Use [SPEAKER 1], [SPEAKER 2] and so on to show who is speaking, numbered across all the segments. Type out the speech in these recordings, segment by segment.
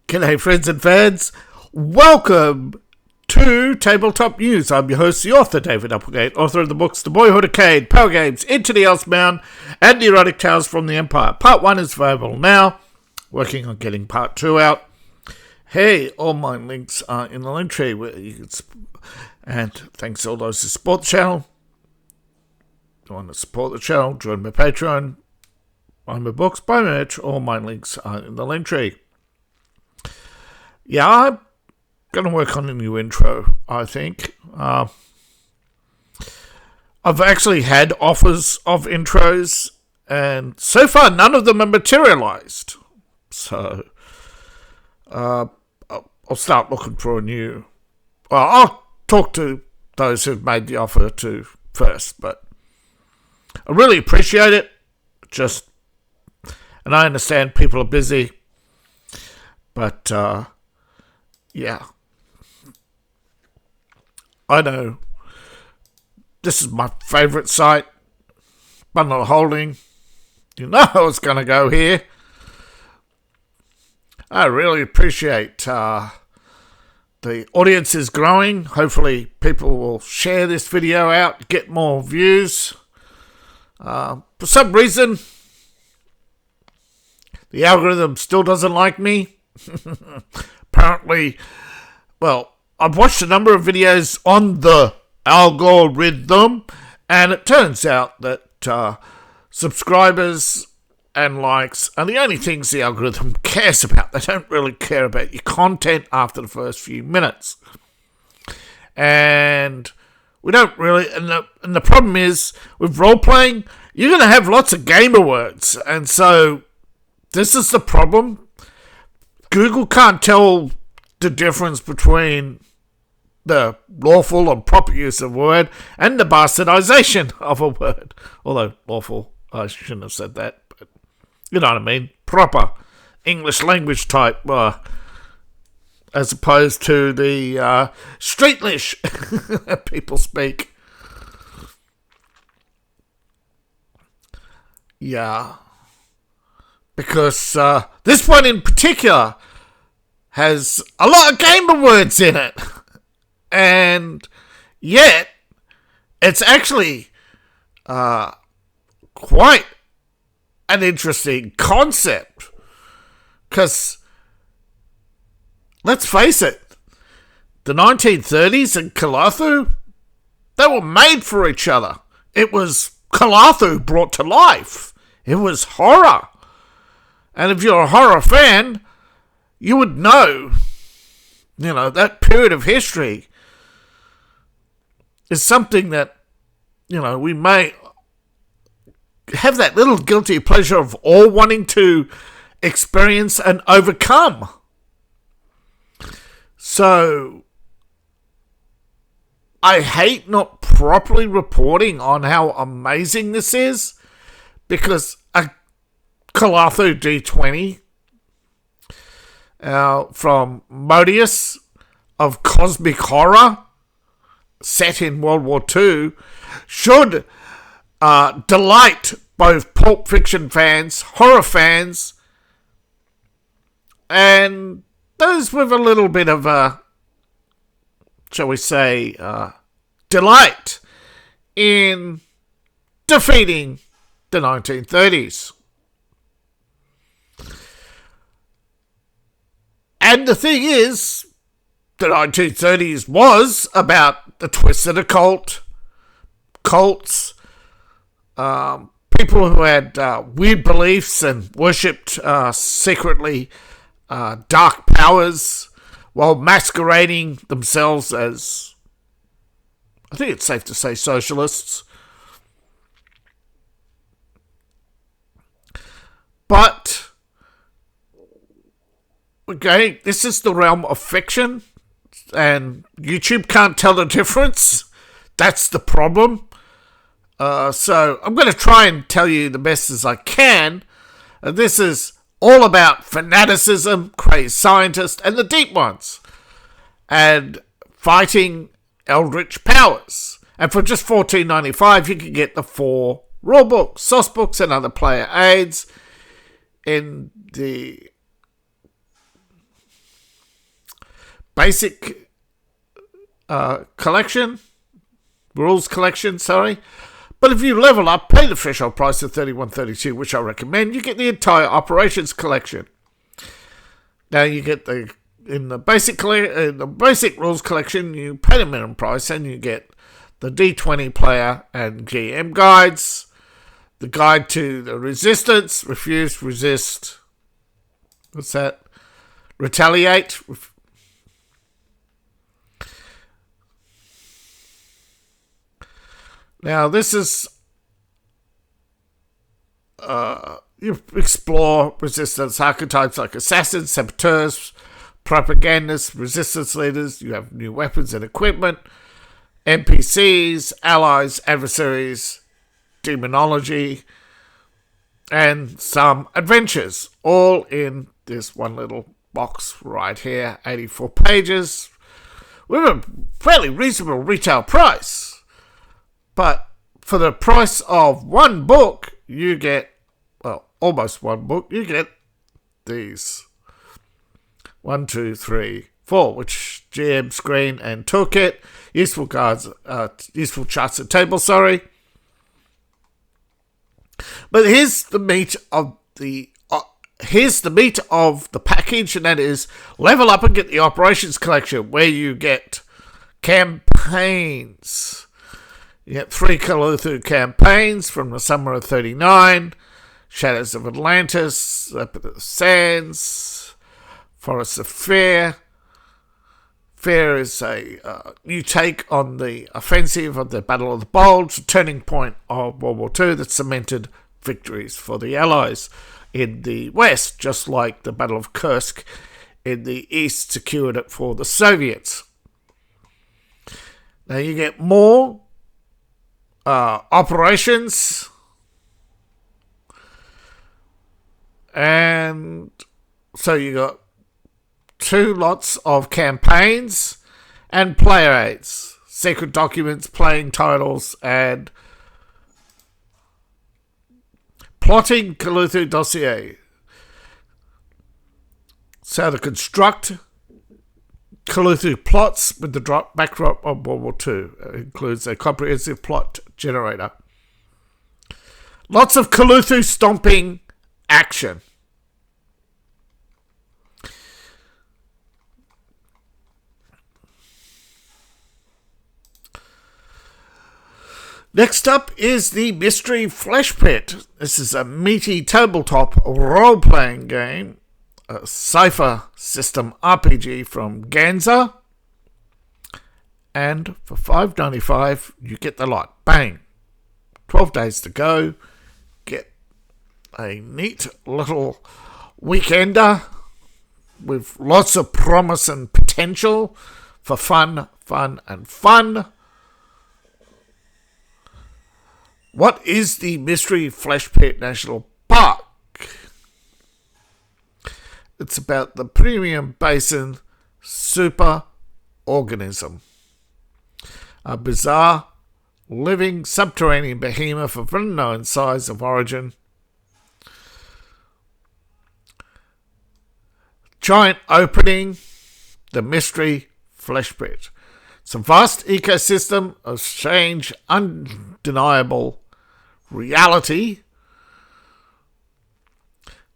[SPEAKER 1] G'day friends and fans, welcome to Tabletop News. I'm your host, the author, David Applegate, author of the books The Boyhood Arcade, Power Games, Into the Elsebound, and The Erotic Tales from the Empire. Part 1 is available now, working on getting Part 2 out. Hey, all my links are in the link tree, where you can and thanks to all those who support the channel. If you want to support the channel, join my Patreon, buy my books, buy my merch, all my links are in the link tree. Yeah, I'm going to work on a new intro, I think. I've actually had offers of intros, and so far none of them are materialized. So, I'll start looking for a new... Well, I'll talk to those who've made the offer to first, but I really appreciate it. And I understand people are busy, but... yeah, I know this is my favourite site, Bundle of Holding. You know I was going to go here. I really appreciate the audience is growing. Hopefully people will share this video out, get more views. For some reason, the algorithm still doesn't like me. Apparently, well, I've watched a number of videos on the algorithm, and it turns out that subscribers and likes are the only things the algorithm cares about. They don't really care about your content after the first few minutes. And we don't really... And the problem is, with role-playing, you're going to have lots of gamer words. And so, this is the problem. Google can't tell the difference between the lawful and proper use of a word and the bastardization of a word. Although lawful, I shouldn't have said that, but you know what I mean. Proper English language type, as opposed to the streetlish that people speak. Yeah. Because this one in particular has a lot of gamer words in it. And yet, it's actually quite an interesting concept. Because, let's face it, the 1930s and Cthulhu, they were made for each other. It was Cthulhu brought to life. It was horror. And if you're a horror fan, you would know, that period of history is something that, we may have that little guilty pleasure of all wanting to experience and overcome. So, I hate not properly reporting on how amazing this is, because a Cthulhu D20 from Modius of Cosmic Horror, set in World War II, should delight both Pulp Fiction fans, horror fans, and those with a little bit of a, shall we say, delight in defeating the 1930s. And the thing is, the 1930s was about the twisted occult, cults, people who had weird beliefs and worshipped secretly dark powers while masquerading themselves as, I think it's safe to say, socialists. But, okay, this is the realm of fiction, and YouTube can't tell the difference. That's the problem. So I'm going to try and tell you the best as I can. This is all about fanaticism, crazed scientists, and the deep ones, and fighting eldritch powers. And for just $14.95, you can get the 4 rule books, source books, and other player aids in the basic collection, rules collection, sorry. But if you level up, pay the threshold price of $31.32, which I recommend, you get the entire operations collection. Now you get in the basic rules collection, you pay the minimum price and you get the D20 player and GM guides, the guide to the resistance, refuse, resist, what's that? Retaliate. Now this is you explore resistance archetypes like assassins, saboteurs, propagandists, resistance leaders. You have new weapons and equipment, NPCs, allies, adversaries, demonology, and some adventures, all in this one little box right here, 84 pages, with a fairly reasonable retail price. But for the price of one book, you get, well, almost one book, you get these 1, 2, 3, 4, which GM screen and toolkit, useful charts and tables, sorry. But here's the meat of the package, and that is level up and get the operations collection, where you get campaigns. You get 3 Cthulhu campaigns from the summer of 39, Shadows of Atlantis, Leopard of the Sands, Forests of Fear. Fear is a new take on the offensive of the Battle of the Bulge, a turning point of World War II that cemented victories for the Allies in the West, just like the Battle of Kursk in the East secured it for the Soviets. Now you get more operations, and so you got 2 lots of campaigns and player aids, secret documents, playing titles, and plotting Cthulhu dossier. So to construct Cthulhu plots with the backdrop of World War II. It includes a comprehensive plot generator. Lots of Cthulhu stomping action. Next up is the Mystery Flesh Pit. This is a meaty tabletop role-playing game, a Sci-fi system RPG from Ganza. And for $5.95, you get the lot. Bang! 12 days to go. Get a neat little weekender with lots of promise and potential for fun. What is the Mystery Flesh Pit National Park? It's about the Premium Basin super organism, a bizarre living subterranean behemoth of unknown size of origin. Giant opening, the Mystery Flesh Pit. It's a vast ecosystem of strange, undeniable reality.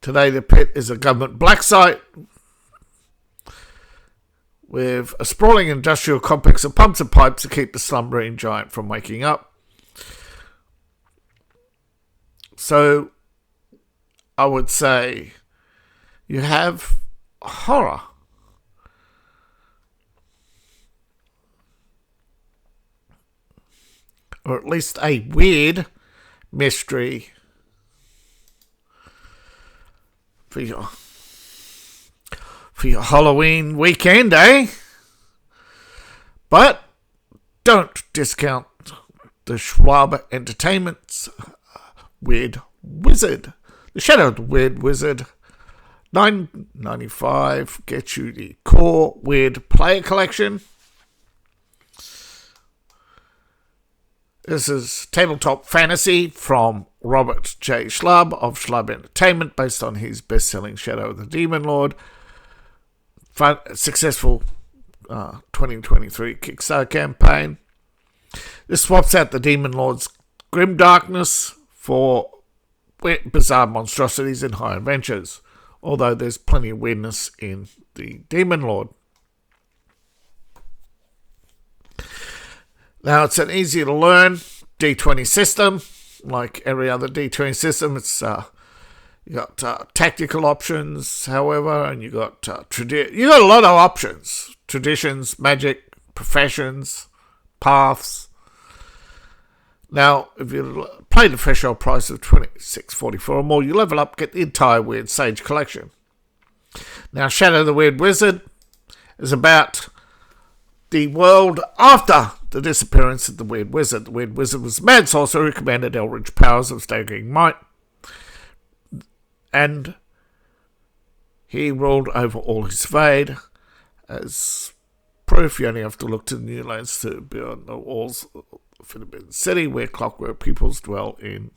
[SPEAKER 1] Today the pit is a government black site with a sprawling industrial complex of pumps and pipes to keep the slumbering giant from waking up. So I would say you have horror, or at least a weird mystery for your Halloween weekend, eh? But don't discount the Schwab Entertainment's Weird Wizard. The Shadow of the Weird Wizard. $9.95 gets you the core Weird Player Collection. This is tabletop fantasy from Robert J. Schlub of Schlub Entertainment, based on his best-selling Shadow of the Demon Lord. Successful 2023 Kickstarter campaign. This swaps out the Demon Lord's grim darkness for bizarre monstrosities in High Adventures, although there's plenty of weirdness in the Demon Lord. Now, it's an easy to learn D20 system. Like every other D20 system, it's you got tactical options, however, and you got you got a lot of options: traditions, magic, professions, paths. Now, if you play the threshold price of $26.44 or more, you level up, get the entire Weird Sage collection. Now, Shadow the Weird Wizard is about the world after the disappearance of the Weird Wizard. The Weird Wizard was a mad sorcerer who commanded eldritch powers of staggering might, and he ruled over all his Vade. As proof, you only have to look to the new lands to beyond the walls of Forbidden City, where Clockworld peoples dwell in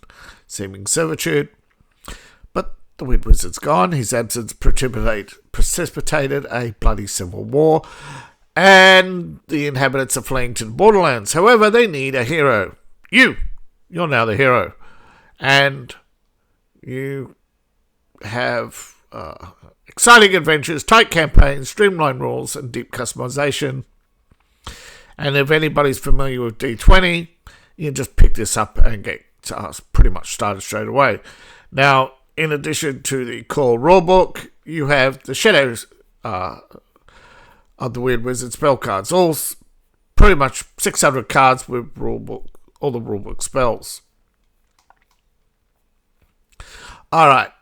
[SPEAKER 1] seeming servitude. But the Weird Wizard's gone. His absence precipitated a bloody civil war, and the inhabitants are fleeing to the borderlands. However, they need a hero. You're now the hero. And you have exciting adventures, tight campaigns, streamlined rules, and deep customization. And if anybody's familiar with D20, you can just pick this up and get pretty much started straight away. Now, in addition to the core rulebook, you have the shadows of the Weird Wizard spell cards. All pretty much 600 cards with rulebook, all the rulebook spells. Alright.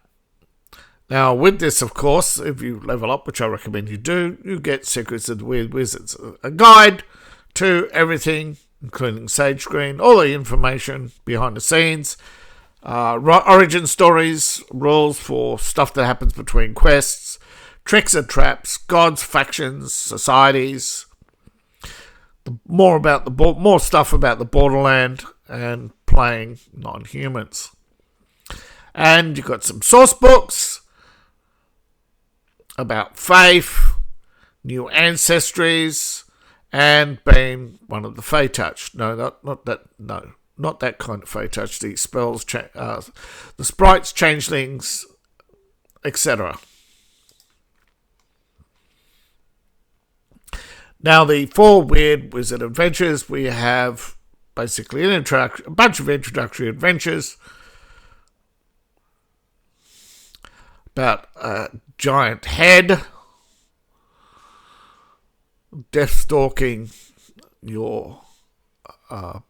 [SPEAKER 1] Now, with this, of course, if you level up, which I recommend you do, you get Secrets of the Weird Wizards. A guide to everything, including Sage Screen, all the information behind the scenes, origin stories, rules for stuff that happens between quests, tricks and traps, gods, factions, societies, more stuff about the borderland, and playing non-humans. And you've got some source books about faith, new ancestries, and being one of the Fey Touch. No, not that kind of Fey Touch. The spells, the sprites, changelings, etc. Now, the 4 Weird Wizard adventures, we have basically a bunch of introductory adventures about a giant head, death stalking your what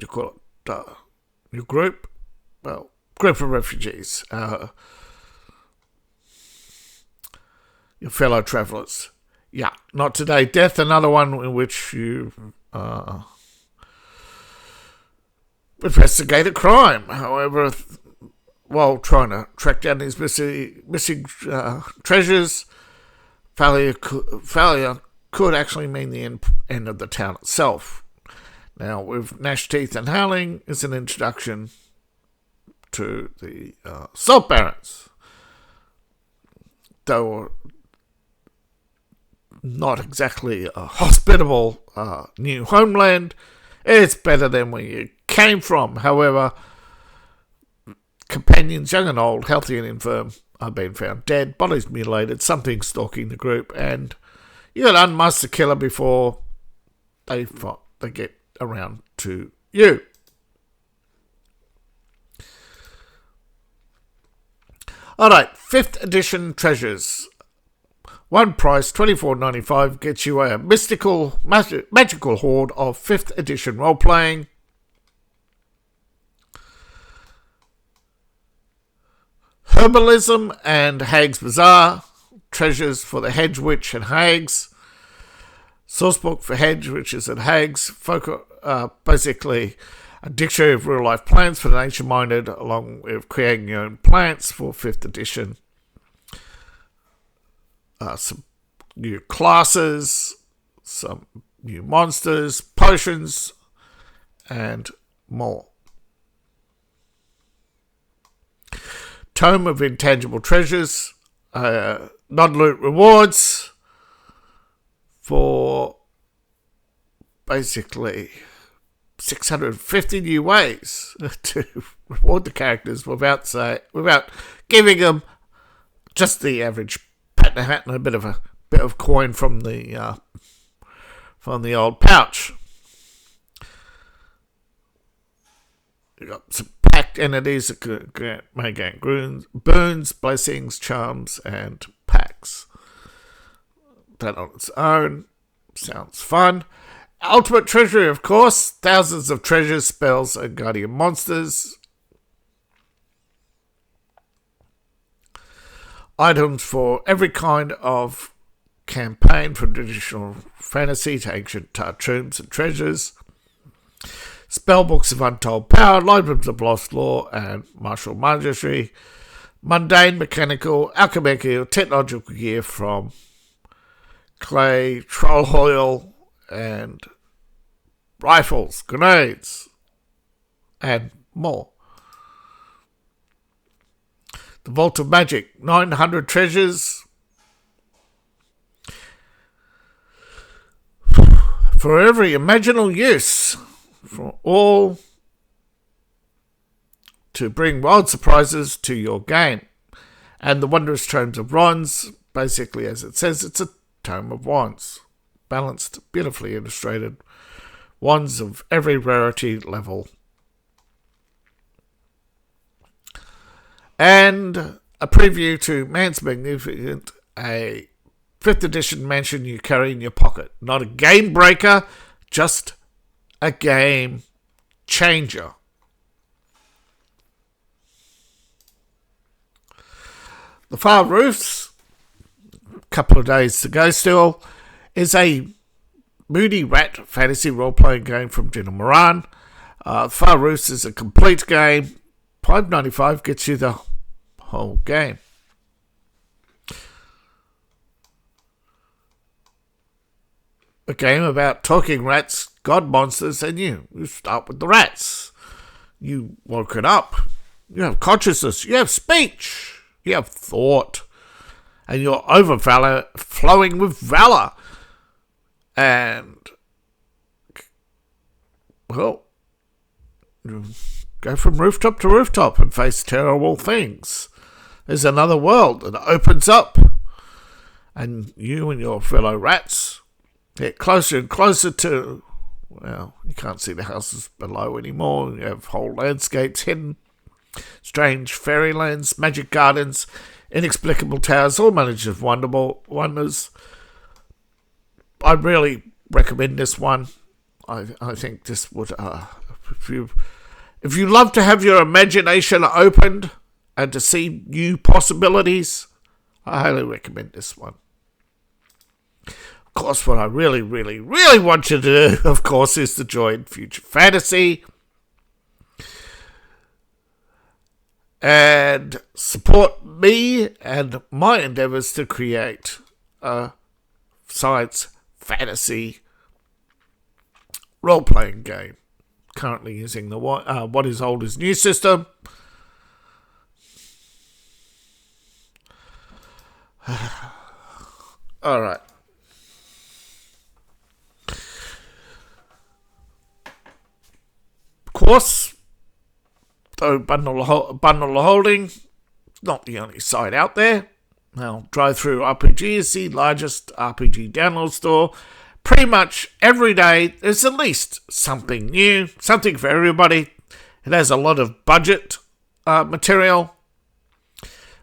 [SPEAKER 1] do you call it? Your group? Well, group of refugees. Your fellow travellers. Yeah, not today. Death, another one in which you investigate a crime. However, while trying to track down these missing treasures, failure could actually mean the end of the town itself. Now, with Gnash Teeth and Howling is an introduction to the Salt Barons. Though not exactly a hospitable new homeland, it's better than where you came from. However, companions, young and old, healthy and infirm, are being found dead, bodies mutilated, something stalking the group, and you got to unmask the killer before they get around to you. Alright, 5th edition treasures. One price, $24.95, gets you a magical horde of 5th edition role-playing. Herbalism and Hag's Bazaar, treasures for the Hedge Witch and Hags. Sourcebook for Hedge Witches and Hags, basically a dictionary of real-life plants for the nature-minded, along with creating your own plants for 5th edition. Some new classes, some new monsters, potions, and more. Tome of Intangible Treasures, non-loot rewards, for basically 650 new ways to reward the characters without giving them just the average pat in the hat and a bit of coin from the old pouch. You got some packed entities that may gain boons, blessings, charms, and packs. That on its own sounds fun. Ultimate treasury, of course. Thousands of treasures, spells, and guardian monsters. Items for every kind of campaign, from traditional fantasy to ancient tombs and treasures. Spellbooks of untold power, libraries of lost lore and martial magistry. Mundane, mechanical, alchemical, technological gear from clay, troll oil, and rifles, grenades, and more. The Vault of Magic, 900 treasures for every imaginable use, for all to bring wild surprises to your game. And the Wondrous Tomes of Wands, basically as it says, it's a tome of wands. Balanced, beautifully illustrated wands of every rarity level. And a preview to Man's Magnificent, a 5th edition mansion you carry in your pocket. Not a game breaker, just a game changer. The Far Roofs, a couple of days to go still, is a moody rat fantasy role-playing game from Gina Moran. Far Roofs is a complete game. $5.95 gets you the whole game. A game about talking rats, god monsters, and you. You start with the rats. You woken up. You have consciousness. You have speech. You have thought. And you're overflowing with valor. And, well, you go from rooftop to rooftop and face terrible things. There's another world that opens up. And you and your fellow rats get closer and closer to, well, you can't see the houses below anymore. You have whole landscapes hidden. Strange fairylands, magic gardens, inexplicable towers, all managed of wonders. I really recommend this one. I think this would, if you love to have your imagination opened and to see new possibilities, I highly recommend this one. Of course, what I really, really, really want you to do, of course, is to join Future Fantasy and support me and my endeavours to create a science fantasy role-playing game. Currently using the What Is Old Is New system. Alright. Of course, though Bundle of Holding, not the only site out there. Now, Drive-Thru RPG is the largest RPG download store. Pretty much every day, there's at least something new, something for everybody. It has a lot of budget material,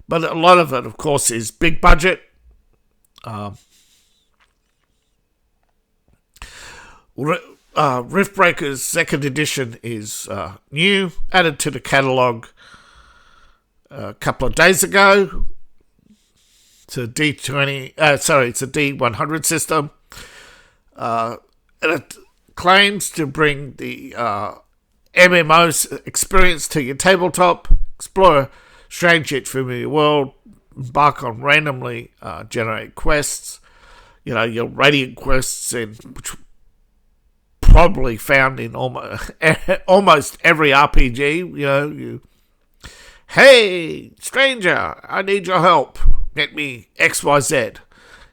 [SPEAKER 1] but a lot of it, of course, is big budget. Riftbreakers 2nd edition is new, added to the catalogue a couple of days ago. It's a D20, it's a D100 system. And it claims to bring the MMO experience to your tabletop, explore a strange yet familiar world, embark on randomly generated quests. You know, your radiant quests, which probably found in almost every RPG. You know, hey, stranger, I need your help. Get me XYZ.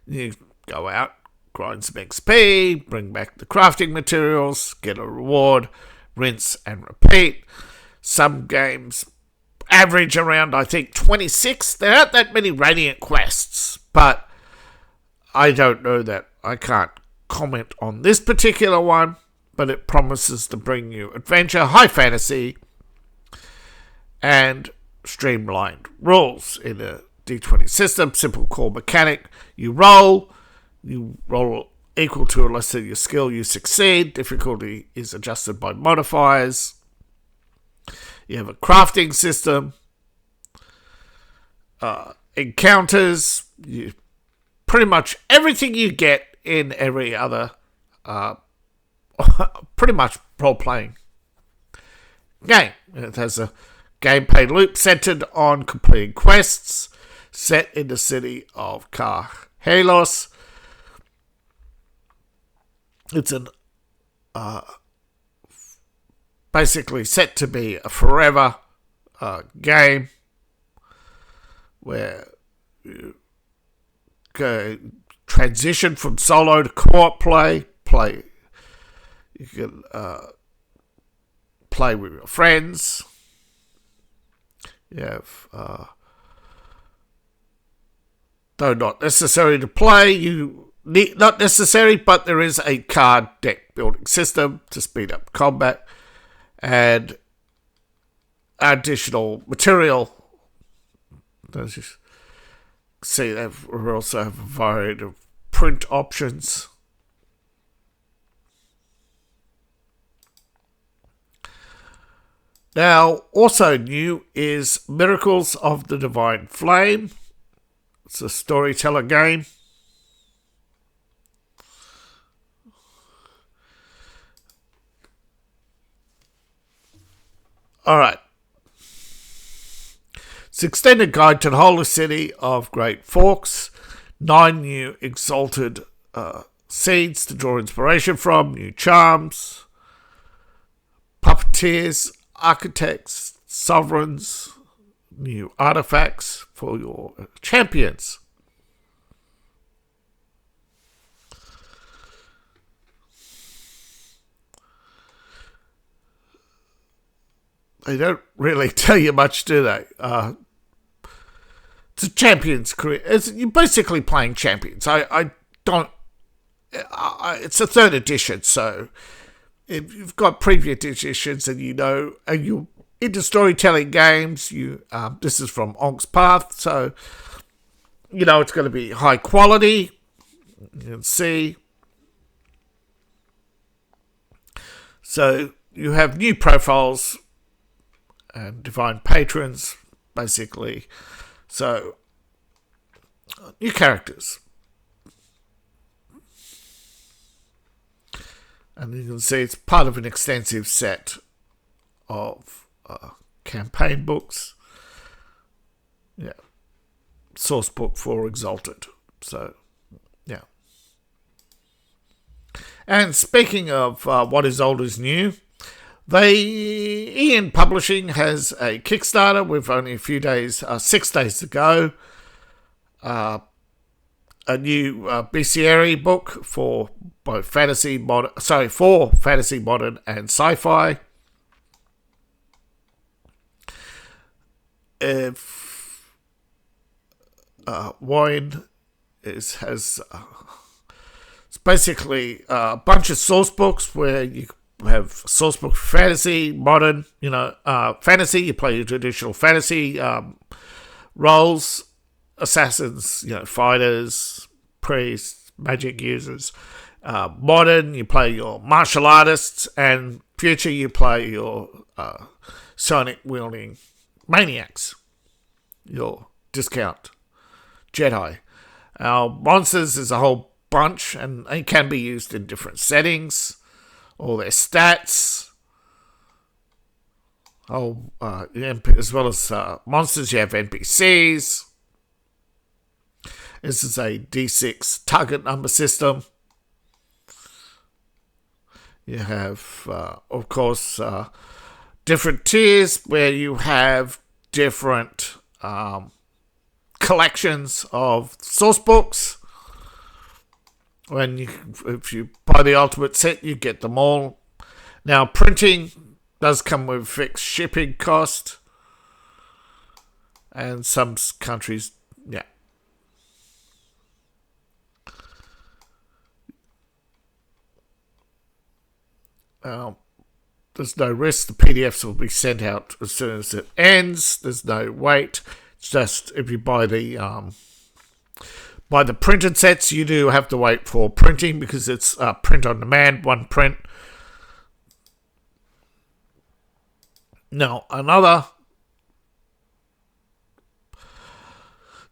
[SPEAKER 1] You go out, grind some XP, bring back the crafting materials, get a reward, rinse and repeat. Some games average around, I think, 26. There aren't that many Radiant quests, but I don't know that. I can't comment on this particular one, but it promises to bring you adventure, high fantasy, and streamlined rules in a D20 system. Simple core mechanic. You roll equal to or less than your skill, you succeed. Difficulty is adjusted by modifiers. You have a crafting system. Encounters. Pretty much everything you get in every other pretty much role-playing game. It has a gameplay loop centered on completing quests set in the city of Karhelos. It's an basically set to be a forever game where you transition from solo to co-op play. You can play with your friends. You have though not necessary to play, not necessary, but there is a card deck building system to speed up combat and additional material. As you see, they also have a variety of print options. Now, also new is Miracles of the Divine Flame. It's a storyteller game. Alright. It's an extended guide to the holy city of Great Forks. 9 new exalted seeds to draw inspiration from. New charms. Puppeteers. Architects. Sovereigns. New artifacts for your champions. They don't really tell you much, do they? It's a champions career. You're basically playing champions. I don't. It's a 3rd edition, so if you've got previous editions and and you're into storytelling games, this is from Onyx Path, so it's going to be high quality. You can see. So you have new profiles and divine patrons, basically. So, new characters. And you can see it's part of an extensive set of campaign books. Yeah. Source book for Exalted. So, yeah. And speaking of what is old is new, Ian Publishing has a Kickstarter with only a few days, 6 days to go. A new Bestiary book for both fantasy modern and sci-fi. Wine it's basically a bunch of source books where you have source book for fantasy, modern, fantasy, you play your traditional fantasy roles, assassins, fighters, priests, magic users. Modern, you play your martial artists, and future, you play your sonic wielding maniacs, your discount Jedi. Monsters is a whole bunch, and they can be used in different settings. All their stats. As well as monsters, you have NPCs. This is a D6 target number system. You have, of course, different tiers where you have different collections of source books. If you buy the ultimate set, you get them all. Now, printing does come with fixed shipping cost, and some countries, yeah. There's no risk. The PDFs will be sent out as soon as it ends. There's no wait. It's just if you buy the printed sets, you do have to wait for printing because it's print on demand, one print. Now,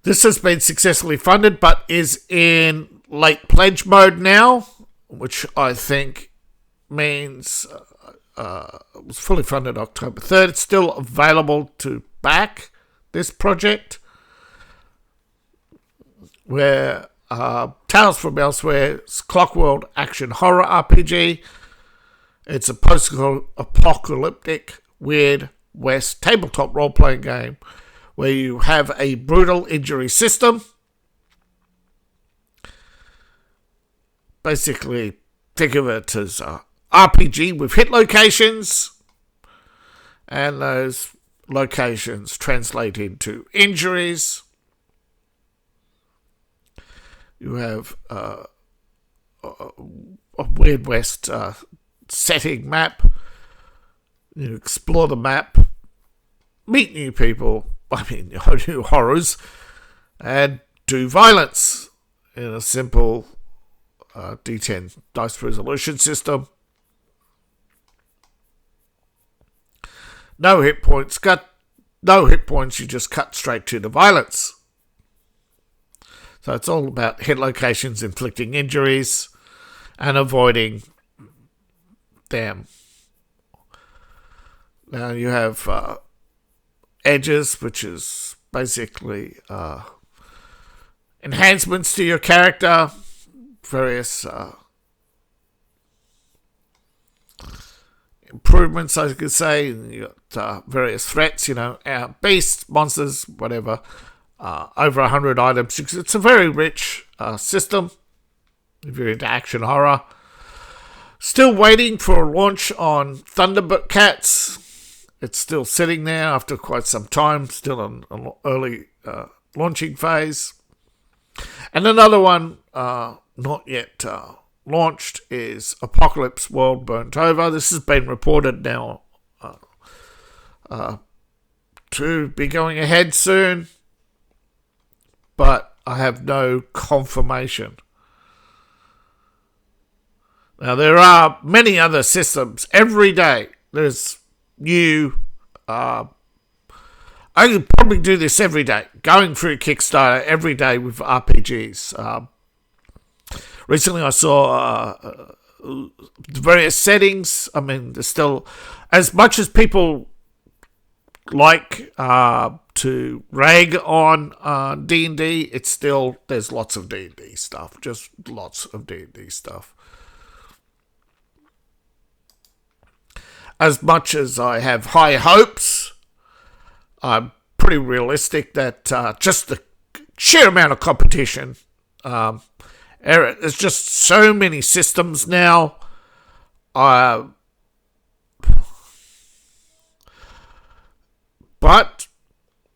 [SPEAKER 1] this has been successfully funded but is in late pledge mode now, which I think means it was fully funded October 3rd. It's still available to back this project, where Tales from Elsewhere's Clockworld action horror RPG. It's a post-apocalyptic Weird West tabletop role-playing game where you have a brutal injury system. Basically, think of it as a RPG with hit locations, and those locations translate into injuries. You have a Weird West setting map. You explore the map, meet new people, new horrors, and do violence in a simple D10 dice resolution system. No hit points, you just cut straight to the violence. So it's all about hit locations, inflicting injuries, and avoiding them. Now you have edges, which is basically enhancements to your character, various improvements, I could say. You got various threats, beasts, monsters, whatever. Over 100 items. It's a very rich system if you're into action horror. Still waiting for a launch on Thundercats. It's still sitting there after quite some time, still in an early launching phase. And another one not yet launched is Apocalypse World Burnt Over. This has been reported now to be going ahead soon, but I have no confirmation. Now, there are many other systems. Every day there's new... I could probably do this every day, going through Kickstarter every day with RPGs. Recently I saw various settings. I mean, there's still... As much as people like to rag on D&D, it's still... There's lots of D&D stuff. Just lots of D&D stuff. As much as I have high hopes, I'm pretty realistic that just the sheer amount of competition, there's just so many systems now. But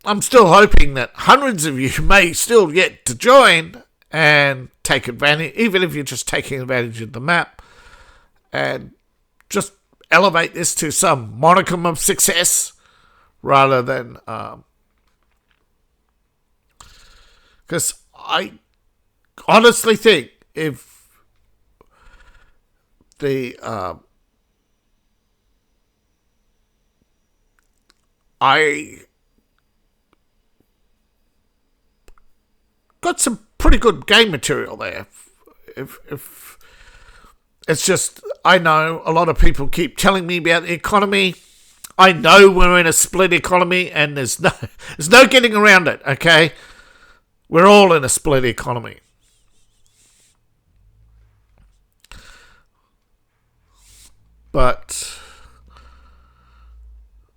[SPEAKER 1] I'm still hoping that hundreds of you may still get to join and take advantage, even if you're just taking advantage of the map, and just elevate this to some modicum of success rather than... Because I honestly think if the... I got some pretty good game material there. If it's just, I know a lot of people keep telling me about the economy. I know we're in a split economy, and there's no getting around it. Okay, we're all in a split economy. But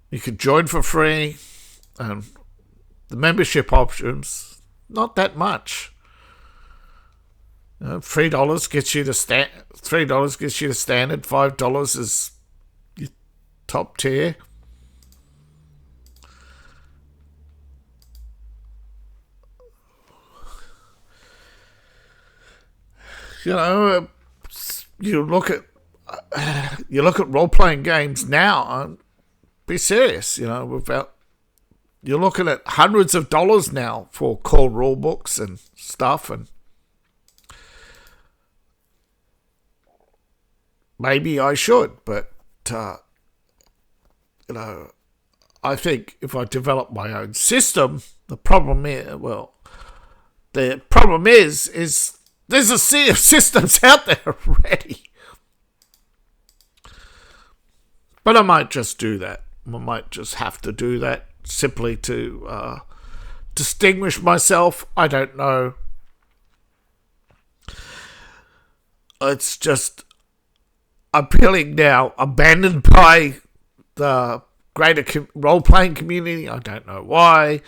[SPEAKER 1] you could join for free, and the membership options, not that much. $3 gets you the $3 gets you the standard. $5 is your top tier. You know, you look at role-playing games now. Be serious, you know. You're looking at hundreds of dollars now for core rule books and stuff, and maybe I should, but you know, I think if I develop my own system, the problem is there's a sea of systems out there already. But I might just do that. I might just have to do that simply to distinguish myself. I don't know. It's just, I'm feeling now abandoned by the greater role-playing community. I don't know why,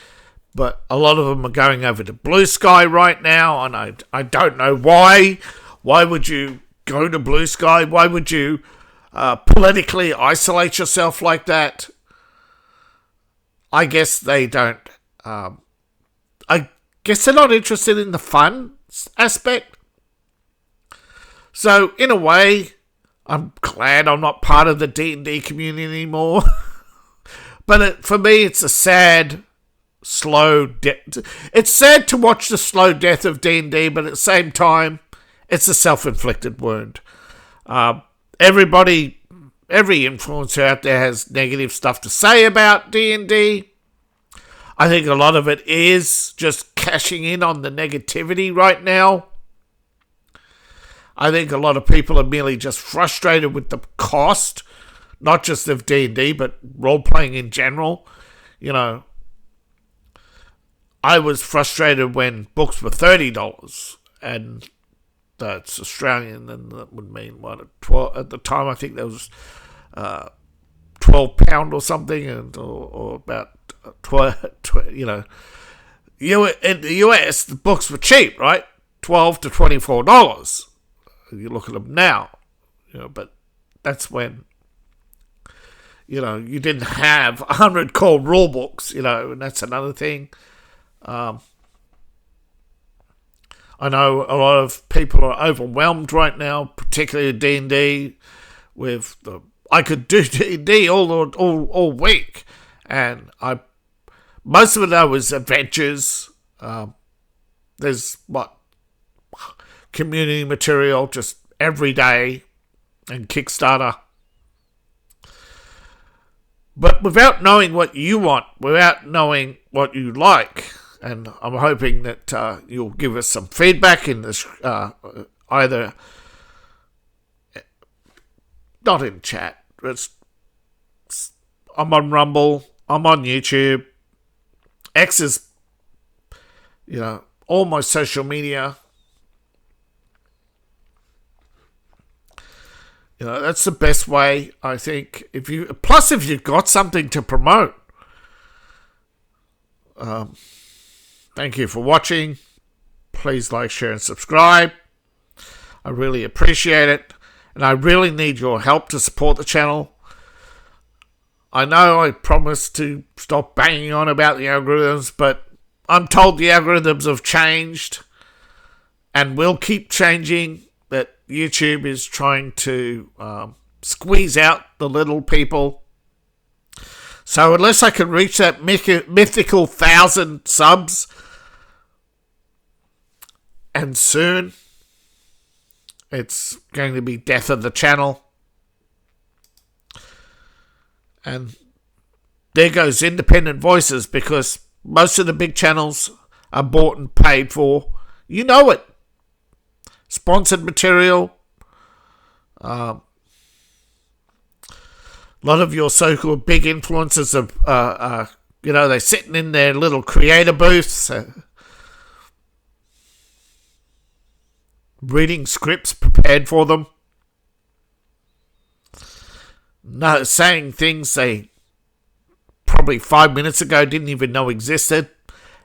[SPEAKER 1] but a lot of them are going over to Blue Sky right now, and I don't know why. Why would you go to Blue Sky? Why would you politically isolate yourself like that? I guess they don't. I guess they're not interested in the fun aspect. So, in a way, I'm glad I'm not part of the D&D community anymore. But for me, it's a sad, slow death. It's sad to watch the slow death of D&D, but at the same time, it's a self-inflicted wound. Every influencer out there has negative stuff to say about D&D. I think a lot of it is just cashing in on the negativity right now. I think a lot of people are merely just frustrated with the cost, not just of D&D, but role-playing in general. You know, I was frustrated when books were $30, and that's Australian, and that would mean, what, 12, at the time, I think that was £12 or something, or about 12, you know. In the US, the books were cheap, right? $12 to $24. You look at them now, you know, but that's when, you know, you didn't have 100 core rule books, you know, and that's another thing. I know a lot of people are overwhelmed right now, particularly D&D. With I could do D&D all week, and most of it though was adventures. There's community material just every day, and Kickstarter. But without knowing what you want, without knowing what you like, and I'm hoping that you'll give us some feedback in this, either not in chat. I'm on Rumble, I'm on YouTube. X is, you know, all my social media. You know, that's the best way, I think. If you've got something to promote. Thank you for watching. Please like, share, and subscribe. I really appreciate it. And I really need your help to support the channel. I know I promised to stop banging on about the algorithms, but I'm told the algorithms have changed and will keep changing. That YouTube is trying to squeeze out the little people. So unless I can reach that mythical 1,000 subs, and soon, it's going to be death of the channel. And there goes independent voices, because most of the big channels are bought and paid for. You know it. Sponsored material. A lot of your so-called big influencers are you know, they're sitting in their little creator booths, reading scripts prepared for them. No, saying things they probably 5 minutes ago didn't even know existed.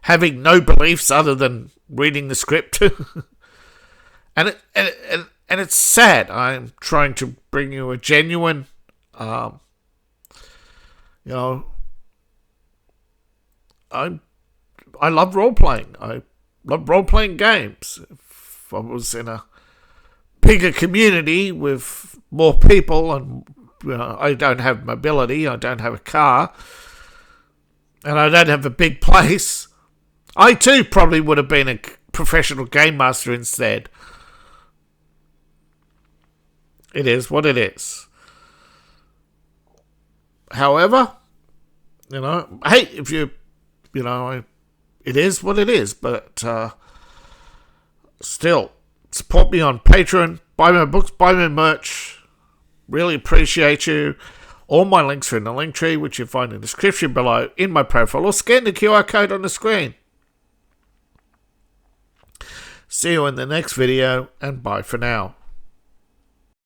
[SPEAKER 1] Having no beliefs other than reading the script. And it's sad. I'm trying to bring you a genuine, I love role-playing. I love role-playing games. If I was in a bigger community with more people, and I don't have mobility, I don't have a car, and I don't have a big place, I too probably would have been a professional game master instead. It is what it is. However, hey, if you, it is what it is, but still, support me on Patreon, buy my books, buy my merch. Really appreciate you. All my links are in the link tree, which you find in the description below, in my profile, or scan the QR code on the screen. See you in the next video, and bye for now.